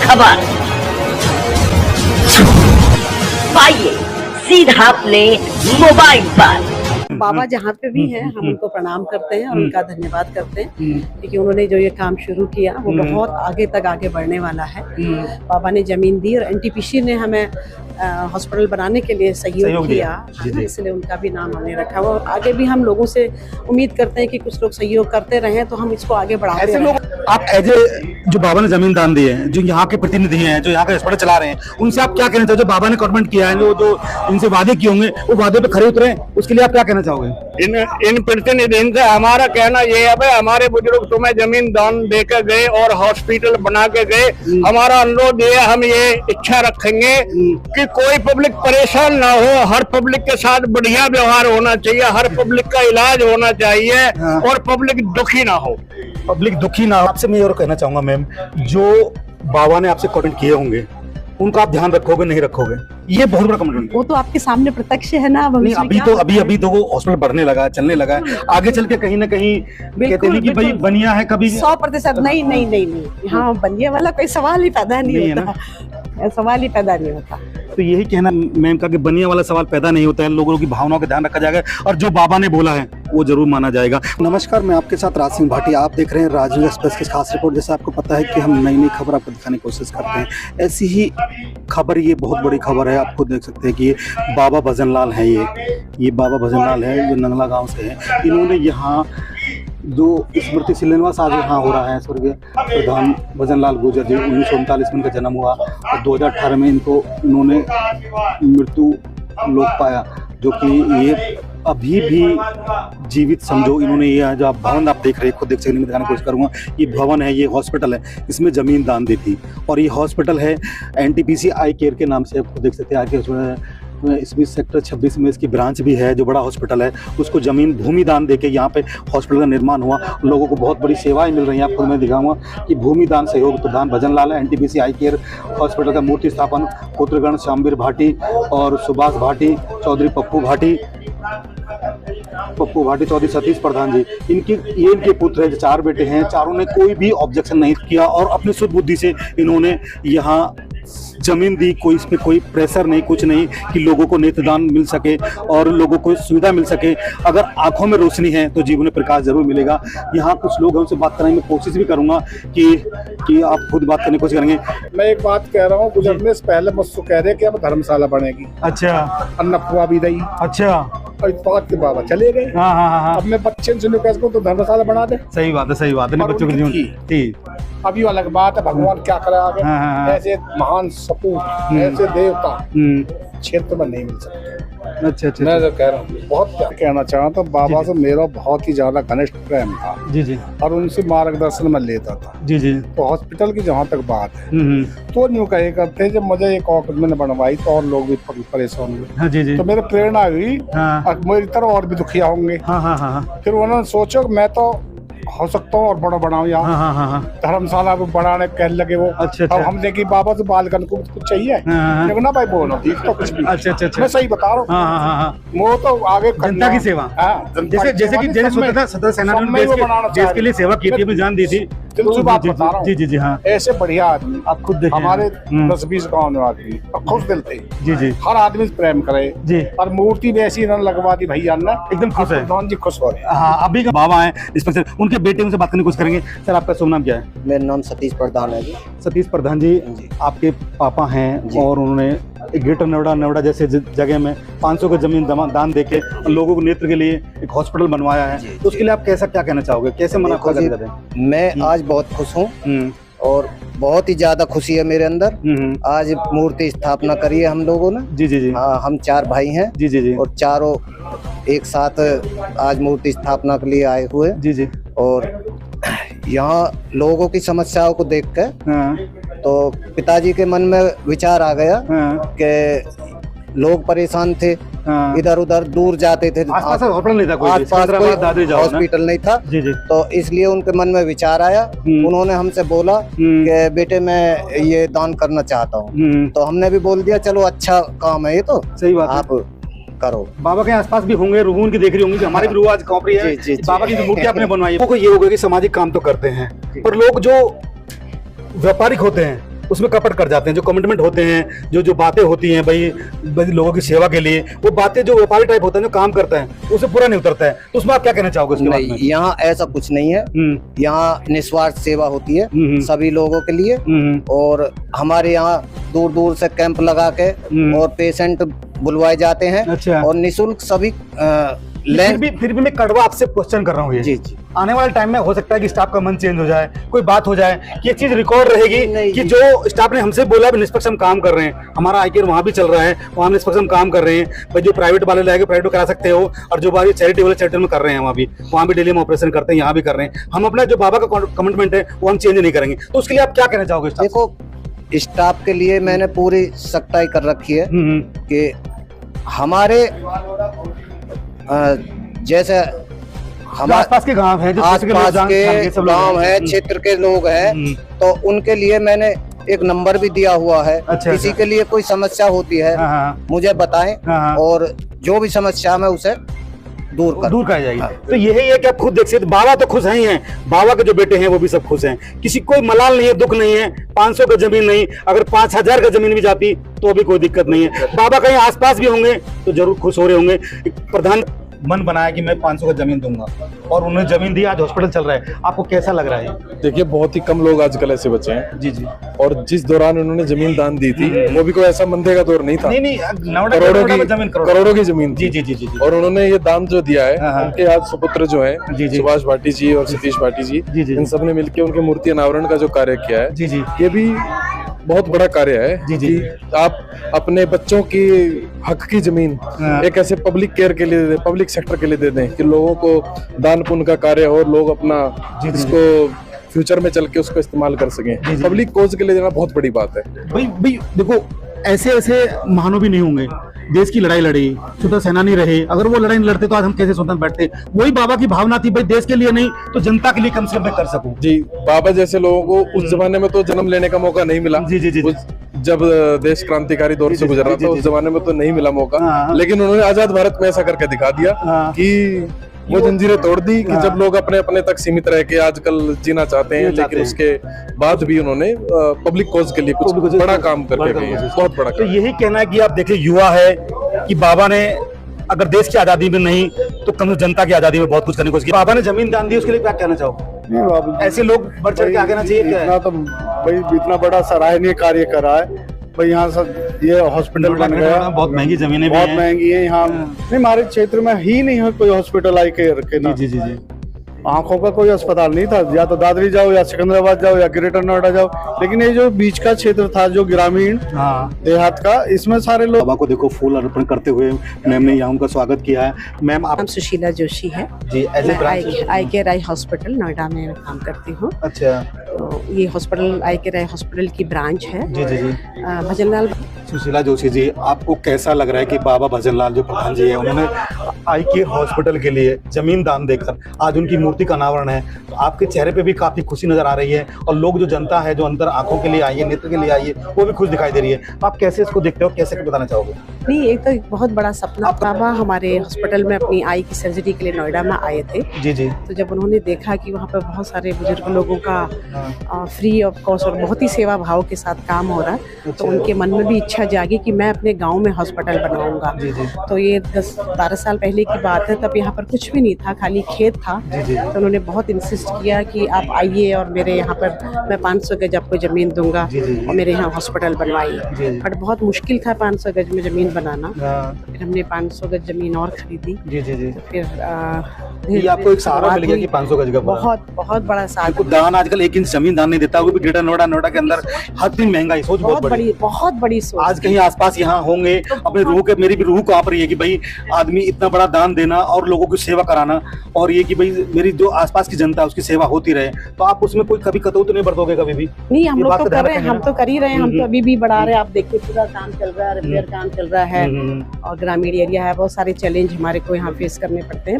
खबर पाइए सीधा अपने मोबाइल पर। बाबा जहाँ पे भी हैं हम उनको प्रणाम करते हैं और उनका धन्यवाद करते हैं क्योंकि उन्होंने जो ये काम शुरू किया वो बहुत आगे तक आगे बढ़ने वाला है। बाबा ने जमीन दी और एनटीपीसी ने हमें हॉस्पिटल बनाने के लिए सहयोग किया, इसलिए उनका भी नाम हमने रखा हुआ। आगे भी हम लोगों से उम्मीद करते हैं कि कुछ लोग सहयोग करते रहें तो हम इसको आगे बढ़ाते ऐसे लोग आप एज ए जो बाबा ने जमीन दान दी है, जो यहाँ के प्रतिनिधि हैं, जो यहाँ का हॉस्पिटल चला रहे हैं, उनसे आप क्या कहना चाहोगे? जो बाबा ने कमिटमेंट किया है, जो इनसे वादे किए होंगे वो वादे पे खरे उतरे, उसके लिए आप क्या कहना चाहोगे? इन प्रतिनिधियों से हमारा कहना ये है भाई, हमारे बुजुर्ग तुम्हें जमीन दान देकर गए और हॉस्पिटल बना के गए। हमारा अनुरोध ये है, हम ये इच्छा रखेंगे कि कोई पब्लिक परेशान ना हो, हर पब्लिक के साथ बढ़िया व्यवहार होना चाहिए, हर पब्लिक का इलाज होना चाहिए और पब्लिक दुखी ना हो। पब्लिक दुखी ना हो। आपसे मैं और कहना चाहूंगा मैम, जो बाबा ने आपसे कमिटमेंट किए होंगे उनका आप ध्यान रखोगे नहीं रखोगे? ये बहुत बड़ा कमिटमेंट। वो तो आपके सामने प्रत्यक्ष है ना। नहीं, अभी तो वो हॉस्पिटल बढ़ने लगा है, चलने लगा है, आगे चल के कहीं ना कहीं कहते हैं कि भाई बनिया है कभी 100%। नहीं, यहाँ बनिया वाला कोई सवाल ही पैदा नहीं होता, सवाल ही पैदा नहीं होता। तो यही कहना मैम का कि बनिया वाला सवाल पैदा नहीं होता है, लोगों की भावनाओं का ध्यान रखा जाएगा और जो बाबा ने बोला है वो जरूर माना जाएगा। नमस्कार, मैं आपके साथ राज सिंह भाटिया, आप देख रहे हैं राजनीति एक्सप्रेस की खास रिपोर्ट। जैसे आपको पता है कि हम नई खबर आपको दिखाने की कोशिश करते हैं, ऐसी ही खबर, ये बहुत बड़ी खबर है। आपको देख सकते हैं कि ये बाबा भजन लाल है, ये बाबा भजन लाल है जो नंगला गाँव से है। इन्होंने यहाँ जो स्मृति शिलान्यास आज यहाँ हो रहा है, स्वर्गीय प्रधान भजन लाल गुर्जर जी, 1939 में इनका जन्म हुआ और 2018 में इन्होंने मृत्यु लोक पाया, जो कि ये अभी भी जीवित समझो। इन्होंने ये जो आप भवन आप देख रहे हैं, खुद देख सकते हैं, दिखाने की कोशिश करूँगा। ये भवन है, ये हॉस्पिटल है, इसमें जमीन दान दी थी और ये हॉस्पिटल है एनटीपीसी आई केयर के नाम से, आप खुद देख सकते हैं। आगे इसमें सेक्टर 26 में इसकी ब्रांच भी है, जो बड़ा हॉस्पिटल है, उसको जमीन भूमि दान देके यहाँ पे हॉस्पिटल का निर्माण हुआ। लोगों को बहुत बड़ी सेवाएं मिल रही हैं। आपको मैं दिखाऊंगा कि भूमि दान सहयोग प्रधान भजन लाल है। एनटीपीसी आई केयर हॉस्पिटल का मूर्ति स्थापन पुत्रगण श्यामवीर भाटी और सुभाष भाटी, चौधरी पप्पू भाटी, चौधरी सतीश प्रधान जी, इनके पुत्र हैं। 4 बेटे हैं, चारों ने कोई भी ऑब्जेक्शन नहीं किया और अपनी शुद्ध बुद्धि से इन्होंने यहाँ जमीन दी। कोई इसमें कोई प्रेशर नहीं, कुछ नहीं, कि लोगों को नेत्रदान मिल सके और लोगों को सुविधा मिल सके। अगर आंखों में रोशनी है तो जीवन में प्रकाश जरूर मिलेगा। यहाँ कुछ लोग हैं, उनसे बात करने की कोशिश भी करूंगा कि आप खुद बात करने की कोशिश करेंगे। मैं एक बात कह रहा हूँ, गुजरने से पहले मुझसे कह रहे कि अब धर्मशाला बनेगी। अच्छा, अन्नपूर्णा भी रही। अच्छा, और इस बात के बाबा चले गए। हाँ। अब मैं बच्चे से कैसे को तो धर्मशाला बना दे। सही बात है बच्चों की अभी अलग बात है, भगवान क्या करे आगे। ऐसे महान सपूत, ऐसे देवता क्षेत्र में नहीं मिल सकते। अच्छा, मैं तो कह रहा हूँ, बहुत क्या कहना चाहता तो बाबा से मेरा बहुत ही ज्यादा घनिष्ठ प्रेम था जी, और उनसे मार्गदर्शन में लेता था जी। तो हॉस्पिटल की जहाँ तक बात है तो यूँ कहे करते हैं, जब मुझे एक और मैंने बनवाई तो और लोग भी परेशान हुए, तो मेरे प्रेरणा हुई मेरी तरह और भी दुखिया होंगे। फिर उन्होंने सोचो मैं तो हो सकता हूँ और बड़ा बनाऊं यहाँ। धर्मशाला को बढ़ाने कहने लगे वो। अच्छा। अब हम देखिए बाबा से बालकन को कुछ चाहिए ना भाई, बोलो ठीक तो कुछ भी। अच्छा, मैं सही बता रहा हूँ। वो तो आगे जनता की सेवा, जैसे कि स्वतंत्रता सेनानी देश के लिए सेवा की थी, जान दी थी। जी हाँ, ऐसे बढ़िया आदमी आप खुद देखिए, हमारे 10-20 गाँव में आदमी खुश दिल थे जी। हर आदमी से प्रेम करे जी, और मूर्ति भी ऐसी लगवा दी भैया ने, एकदम खुश है। प्रधान जी खुश हो रहे। हाँ, अभी का बाबा है, उनके बेटे उनसे बात करने की कोशिश करेंगे। सर, आपका शुभ नाम क्या है? मेरा नाम सतीश प्रधान है जी। सतीश प्रधान जी, आपके पापा हैं और उन्होंने ग्रेटर नोएडा जैसे जगह में 500 की जमीन दान देके लोगों को नेत्र के लिए एक हॉस्पिटल बनवाया है। तो उसके लिए आप क्या कहना चाहोगे? कैसे मना कर देते हैं? मैं आज बहुत खुश हूँ और बहुत ही ज्यादा खुशी है मेरे अंदर। आज मूर्ति स्थापना करी है हम लोगों ने जी। हाँ, हम 4 भाई हैं जी, और चारों एक साथ आज मूर्ति स्थापना के लिए आए हुए जी। और यहाँ लोगों की समस्याओं को देखकर तो पिताजी के मन में विचार आ गया कि लोग परेशान थे, इधर उधर दूर जाते थे, आसपास हॉस्पिटल नहीं था, हॉस्पिटल नहीं था जी। तो इसलिए उनके मन में विचार आया, उन्होंने हमसे बोला कि बेटे मैं ये दान करना चाहता हूँ। तो हमने भी बोल दिया चलो अच्छा काम है ये, तो सही बात आप करो। बाबा के आसपास भी होंगे, रूह उनकी देख रही होंगी कि हमारी भी रूह आज कांप रही है जी। बाबा की मूर्ति आपने बनवाई है। ये हो गया कि सामाजिक काम तो करते हैं, पर लोग जो व्यापारिक होते हैं उसमें कपट कर जाते हैं। जो कमिटमेंट होते हैं, जो बातें होती हैं भाई लोगों की सेवा के लिए, वो बातें जो व्यापारी टाइप होता है, जो काम करता है, उसे पूरा नहीं उतरता है। तो उसमें आप क्या कहना चाहोगे? नहीं, यहाँ ऐसा कुछ नहीं है। यहाँ निस्वार्थ सेवा होती है सभी लोगों के लिए। और हमारे यहाँ दूर दूर से कैंप लगा के और पेशेंट बुलवाए जाते हैं। अच्छा। और निःशुल्क सभी फिर भी मैं कड़वा आपसे क्वेश्चन कर रहा हूँ। जी जी। आने वाले टाइम में हो सकता है कि स्टाफ का मन चेंज हो जाए, कोई बात हो जाए, कि ये चीज रिकॉर्ड रहेगी कि जो स्टाफ ने हमसे बोला निष्पक्ष हम काम कर रहे हैं, हमारा आई केयर वहाँ भी चल रहा है, वहाँ निष्पक्ष हम काम कर रहे हैं भाई। जो प्राइवेट वाले लाएंगे प्राइवेट करा सकते हो, और जो बात चैरिटी वाले चैरिटी में कर रहे हैं वहाँ भी डेली हम ऑपरेशन करते हैं, यहाँ भी कर रहे हैं। हम अपना जो बाबा का कमिटमेंट है वो हम चेंज नहीं करेंगे। तो उसके लिए आप क्या कहना चाहोगे? देखो, स्टाफ के लिए मैंने पूरी सख्ताई कर रखी है कि हमारे जैसे हमारे आसपास के गांव है, आसपास के गांव है, क्षेत्र के लोग हैं, तो उनके लिए मैंने एक नंबर भी दिया हुआ है। किसी के लिए कोई समस्या होती है मुझे बताएं, और जो भी समस्या मैं उसे दूर कर जाएगी। तो यही है कि आप खुद देख सकते, बाबा तो खुश हैं, बाबा के जो बेटे हैं वो भी सब खुश हैं, किसी कोई मलाल नहीं है, दुख नहीं है। 500 का जमीन नहीं, अगर 5000 का जमीन भी जाती तो भी कोई दिक्कत नहीं है। बाबा कहीं आसपास भी होंगे तो जरूर खुश हो रहे होंगे। प्रधान मन बनाया कि मैं 500 का जमीन दूंगा, और उन्होंने जमीन दी, आज हॉस्पिटल चल रहा है। आपको कैसा लग रहा है? देखिए, बहुत ही कम लोग आजकल ऐसे बचे हैं। जी जी। और जिस दौरान उन्होंने जमीन दान दी थी वो भी कोई ऐसा मंदे का दौर नहीं था। नहीं, करोड़ों की जमीन थी। जी जी जी। और उन्होंने ये दान जो दिया है, उनके आज सुपुत्र जो है सुभाष भाटी जी और सतीश भाटी जी, इन सब ने मिलकर उनके मूर्ति अनावरण का जो कार्य किया है, जी जी, ये भी बहुत बड़ा कार्य है। जी जी। आप अपने बच्चों की हक की जमीन एक ऐसे पब्लिक केयर के लिए, पब्लिक सेक्टर के लिए दे दें कि लोगों को दान पुण्य का कार्य हो, लोग अपना इसको फ्यूचर में चल के उसको इस्तेमाल कर सकें। पब्लिक कोज के लिए देना बहुत बड़ी बात है। भाई देखो, ऐसे महानवी नहीं होंगे, देश की लड़ाई लड़ी, स्वतंत्र सेनानी रहे, अगर वो लड़ाई नहीं लड़ते तो आज हम कैसे स्वतंत्र बैठते? वही बाबा की भावना थी भाई, देश के लिए नहीं तो जनता के लिए कम से कम मैं कर सकूं। जी, बाबा जैसे लोगों को उस जमाने में तो जन्म लेने का मौका नहीं मिला। जी जी जी। जब देश क्रांतिकारी दौर से गुजर रहा था उस जमाने में तो नहीं मिला मौका, लेकिन उन्होंने आजाद भारत में ऐसा करके दिखा दिया कि वो जंजीरें तोड़ दी कि जब लोग अपने अपने तक सीमित रह के आजकल जीना चाहते हैं, लेकिन उसके बाद भी उन्होंने पब्लिक कॉज के लिए कुछ बड़ा काम करके गए, बहुत बड़ा। तो यही कहना है कि आप देखिए, युवा है कि बाबा ने अगर देश की आजादी में नहीं तो कम जनता की आजादी में बहुत कुछ करने की कोशिश की। बाबा ने जमीन दान दी, उसके लिए क्या कहना चाहो? ऐसे लोग बढ़ चढ़ के आगे आना चाहिए। इतना तो भाई इतना बड़ा सराहनीय कार्य करा है भाई। यहाँ सब ये हॉस्पिटल बन गया, बहुत महंगी जमीनें भी बहुत महंगी है यहाँ। नहीं, हमारे क्षेत्र में ही नहीं है कोई हॉस्पिटल आई केयर के ना। जी जी जी। आंखों का कोई अस्पताल नहीं था, या तो दादरी जाओ या सिकंदराबाद जाओ या ग्रेटर नोएडा जाओ, लेकिन ये जो बीच का क्षेत्र था, जो ग्रामीण देहात का, इसमें सारे लोग। बाबा को देखो फूल अर्पण करते हुए मैम ने यहाँ उनका स्वागत किया है। मैम, आप? सुशीला जोशी है जी। आई केयर आई हॉस्पिटल नोएडा में काम करती हूँ। अच्छा। तो ये हॉस्पिटल आई केयर आई हॉस्पिटल की ब्रांच है। जी जी जी। भजनलाल। सुशीला जोशी जी, आपको कैसा लग रहा है कि बाबा भजनलाल जो प्रधान जी है, उन्होंने आई केयर हॉस्पिटल के लिए जमीन दान देकर आज उनकी मूर्ति का अनावरण है, तो आपके चेहरे पे भी काफी खुशी नजर आ रही है, और लोग जो जनता है जो अंदर आंखों के लिए आई है, नेत्र के लिए आई है, वो भी खुश दिखाई दे रही है। आप कैसे इसको देखते हो, कैसे बताना चाहोगे? नहीं, एक तो एक बहुत बड़ा सपना। बाबा हमारे हॉस्पिटल में अपनी आई की सर्जरी के लिए नोएडा में आए थे। जी जी। तो जब उन्होंने देखा कि वहाँ पर बहुत सारे बुजुर्ग लोगों का फ्री ऑफ कॉस्ट और बहुत ही सेवा भाव के साथ काम हो रहा है, तो उनके मन में भी इच्छा जागी कि मैं अपने गांव में हॉस्पिटल बनाऊंगा। तो ये 10-12 साल पहले की बात है, तब यहाँ पर कुछ भी नहीं था, खाली खेत था। तो उन्होंने बहुत इंसिस्ट किया कि आप आइए और मेरे यहाँ पर मैं 500 गज आपको जमीन दूंगा और मेरे यहाँ हॉस्पिटल बनवाइए। बट बहुत मुश्किल था 500 गज में जमीन बनाना। फिर हमने 500 गज जमीन और खरीदी। तो फिर आपको एक सहारा मिल गया कि 500 गज का बहुत बड़ा सहारा। दान आजकल एक इंच जमीन दान नहीं देता, वो भी ग्रेटर नोएडा के अंदर हर दिन महंगाई, सोच बहुत बड़ी सोच। आज कहीं आसपास यहाँ होंगे अपने रूह के, मेरी भी रूह कांप रही है कि भाई आदमी इतना बड़ा दान देना और लोगों की सेवा कराना, और ये कि भाई मेरी जो आसपास की जनता है उसकी सेवा होती रहे, तो आप उसमें कोई कभी कतौत नहीं बरतोगे कभी भी? नहीं, हम लोग तो कर रहे हैं, हम तो कर ही रहे हैं, हम तो अभी भी बढ़ा रहे हैं। आप देखिए पूरा काम चल रहा है, रिपेयर काम चल रहा है, और ग्रामीण एरिया है, बहुत सारे चैलेंज हमारे को यहाँ फेस करने पड़ते हैं।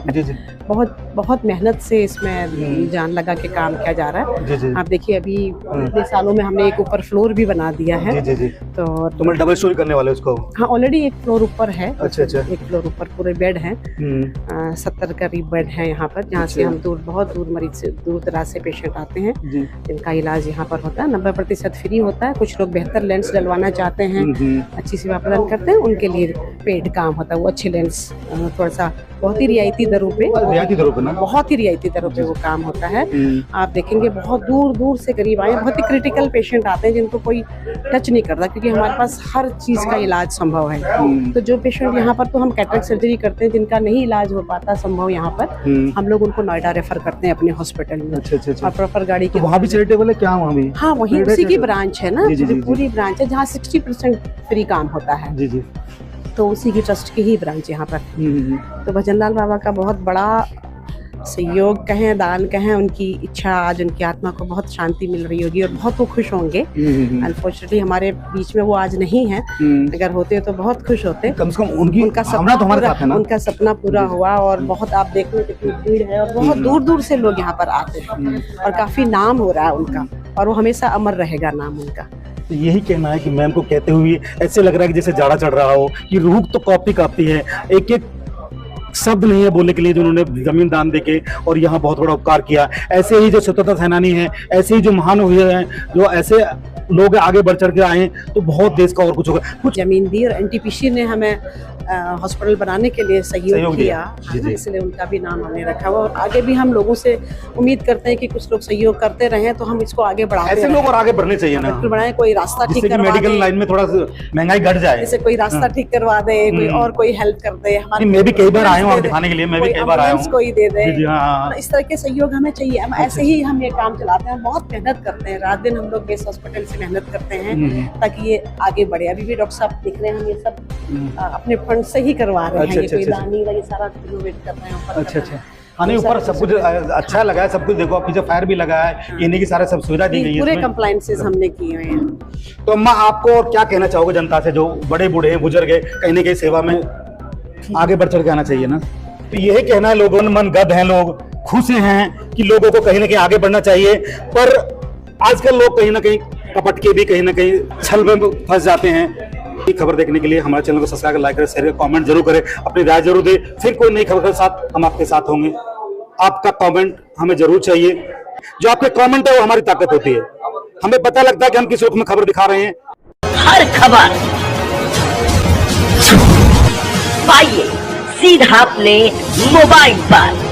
बहुत मेहनत से इसमें जान लगा के काम किया जा रहा है। आप देखिए अभी इतने सालों में हमने एक ऊपर फ्लोर भी बना दिया है। तो डबल स्टोरी करने वाले उसको? हाँ, ऑलरेडी एक फ्लोर ऊपर है। अच्छा अच्छा। एक फ्लोर ऊपर पूरे बेड हैं, 70 करीब बेड है यहाँ पर, जहाँ से हम बहुत दूर मरीज से, दूर दराज से पेशेंट आते हैं जिनका इलाज यहाँ पर होता है। 90% फ्री होता है। कुछ लोग बेहतर लेंस डलवाना चाहते हैं, अच्छी सेवा प्रदान करते हैं, उनके लिए पेड काम होता है। वो अच्छे लेंस थोड़ा सा बहुत ही रियायती दरों पे, बहुत ही रियायती दरों पे वो काम होता है। आप देखेंगे बहुत दूर दूर से करीब आए, बहुत ही क्रिटिकल पेशेंट आते हैं जिनको कोई टच नहीं करता, क्योंकि हमारे पास हर चीज का इलाज संभव है। तो जो पेशेंट यहाँ पर, तो हम कैटरेक्ट सर्जरी करते हैं, जिनका नहीं इलाज हो पाता संभव यहाँ पर, हम लोग उनको नोएडा रेफर करते हैं अपने हॉस्पिटल में। और प्रॉपर गाड़ी की, वहाँ भी चैरिटेबल है क्या? वहाँ भी, हाँ, वही उसी की ब्रांच है ना, पूरी ब्रांच है जहाँ 60% फ्री काम होता है। जी जी। तो उसी की ट्रस्ट की ही ब्रांच यहाँ पर। तो भजनलाल बाबा का बहुत बड़ा सहयोग कहें, दान कहें, उनकी इच्छा, आज उनकी आत्मा को बहुत शांति मिल रही होगी और बहुत वो खुश होंगे। अनफॉर्चुनेटली हमारे बीच में वो आज नहीं है, अगर होते तो बहुत खुश होते। कम से कम उनका सपना पूरा हुआ। और बहुत, आप देखो कितनी भीड़ है और बहुत दूर दूर से लोग यहाँ पर आते हैं और काफी नाम हो रहा है उनका, और वो हमेशा अमर रहेगा नाम उनका। तो यही कहना है कि मैम को कहते हुए ऐसे लग रहा है कि जैसे जाड़ा चढ़ रहा हो, कि रूह तो कांपती है। एक एक शब्द नहीं है बोलने के लिए, जो उन्होंने जमीन दान देके और यहाँ बहुत बड़ा उपकार किया। ऐसे ही जो स्वतंत्रता सेनानी हैं, ऐसे ही जो महान हुए हैं, जो ऐसे लोग आगे बढ़ चढ़ के आए, तो बहुत देश का और कुछ होगा। कुछ जमीन दी और एनटीपीसी ने हमें हॉस्पिटल बनाने के लिए सहयोग किया, इसलिए उनका भी नाम हमने रखा हुआ। और आगे भी हम लोगों से उम्मीद करते हैं कि कुछ लोग सहयोग करते रहें, तो हम इसको आगे बढ़ाते ऐसे लोग और आगे बढ़ने चाहिए ना, बढ़ाएं। कोई रास्ता ठीक करवा दे, मेडिकल लाइन में थोड़ा महंगाई घट जाए, जैसे कोई रास्ता ठीक करवा दे, कोई और कोई हेल्प कर दे। हमारे मैं भी कई बार आया हूँ दिखाने के लिए, मैं भी कई बार आया हूँ, कोई दे दे, इस तरह के सहयोग हमें चाहिए। हम ऐसे ही हम ये काम चलाते हैं, बहुत मेहनत करते हैं, रात दिन हम लोग बेस हॉस्पिटल से मेहनत करते हैं ताकि ये आगे बढ़े। अभी भी डॉक्टर साहब दिख रहे हैं, हम ये सब अपने फंड से ही करवा रहे हैं। ये कोई दानी ये सारा इनोवेट कर रहे हैं। अच्छा अच्छा। हाँ, नहीं, ऊपर सब कुछ अच्छा लगा है, सब कुछ देखो, पीछे फायर भी लगा है, इन्हीं की सारे सब सुविधा दी गई है, पूरे कंप्लायंसेस हमने किए हुए हैं। तो अम्मा, आपको और क्या कहना चाहोगे जनता से, जो बड़े बूढ़े हैं, बुजुर्ग है, कहीं ना कहीं सेवा में आगे बढ़ चढ़ के आना चाहिए ना? तो यही कहना है, लोगों में मन गद हैं, लोग खुश हैं कि लोगों को कहीं ना कहीं आगे बढ़ना चाहिए। पर आजकल लोग कहीं ना कहीं कपट के भी कहीं ना कहीं छल में फंस जाते हैं। खबर देखने के लिए हमारे चैनल को सब्सक्राइब, लाइक करें, शेयर करें, कमेंट जरूर करें, अपनी राय जरूर दें। फिर कोई नई खबर के साथ हम आपके साथ होंगे। आपका कमेंट हमें जरूर चाहिए। जो आपके कमेंट है वो हमारी ताकत होती है। हमें पता लगता है कि हम किस रूप में खबर दिखा रहे हैं। हर खबर पाइए सीधा अपने मोबाइल पर।